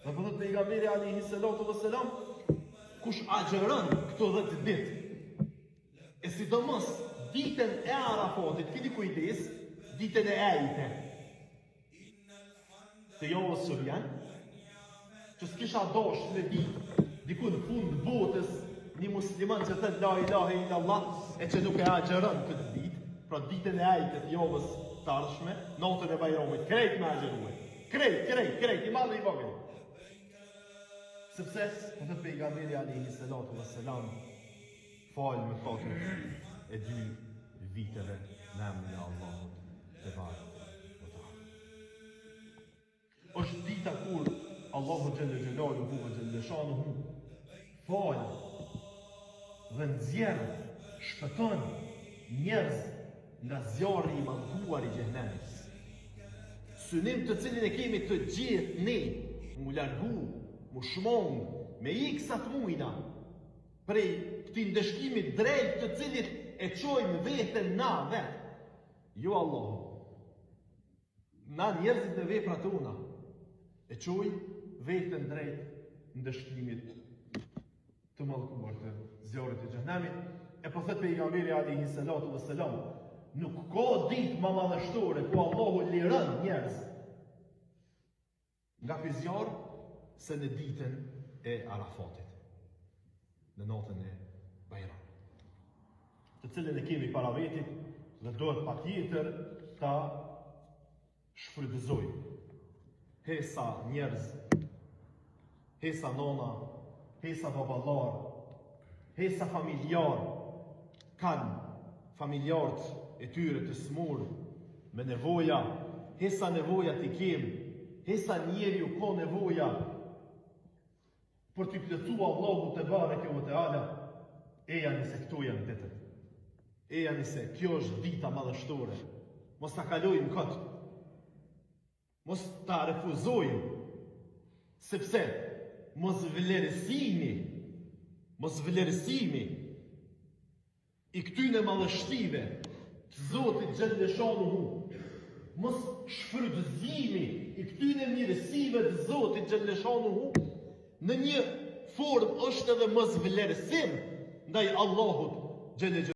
Dhe përthët pejgamberi alayhi salatu vesselam, kush agjeron këto 10 ditë, e sidomos ditën e Arafatit, keni kujdes, ditën e Ejte, të javës së vjen, që s'kisha dosh me ditë, diku në fund botës, një musliman që thët la ilahe illallah, e që nuk e agjeron këtë ditë, pra ditën e Ejte të javës të ardhshme, natën e Bajramit, krejt me agjeruar. Krejt, i madhe i vogël. Sepse, përthët pejgamberi alayhi salatu vesselam, falë me katët e 2 viteve në emrin e Allahut te barekuhu ve teala. Është dita kur Allahu xhelle xhelaluhu ve xhelle shanuhu falë dhe nxjerr, shpëton njerëz nga zjarri i mallkuar i xhenemit. Synim të cilin e kemi të gjithë ne, mu largu, mu shmong, me iksat mujna, prej këtij ndeshkimit drejt të cilit e çojmë veten na vetë. Jo Allah. Na njerëzit në veprat tona e çoj veten drejt ndeshkimit të mallkuar të zjarrit të xhenemit. E po thot pejgamberi alayhi salatu vesselam, nuk ka ditë më madhështore ku Allahu liron njerëz nga ky zjarr se në ditën e Arafatit, në natën e Bajramit, të cilën e kemi para vetit dhe dohet patjetër ta shfrytëzojmë. Hesa njerëz, hesa nona, hesa baballar, hesa familjar, kanë familjarët e tyre të smur me nevoja, hesa nevoja t'i kemë, hesa njeriu ka nevoja për t'i plotësuar Allahu te bareke ve teala, eja nëse këto janë ditët. Eja nëse kjo është dita madhështore. Mos ta kalojmë këtë. Mos ta refuzojmë. Sepse mos vlerësimi i këtyne madhështive të Zotit xhelle shanuhu, mos shfrytëzimi i këtyne mirësive të Zotit xhelle shanuhu, në një formë është edhe mos vlerësim ndaj Allahut xhelle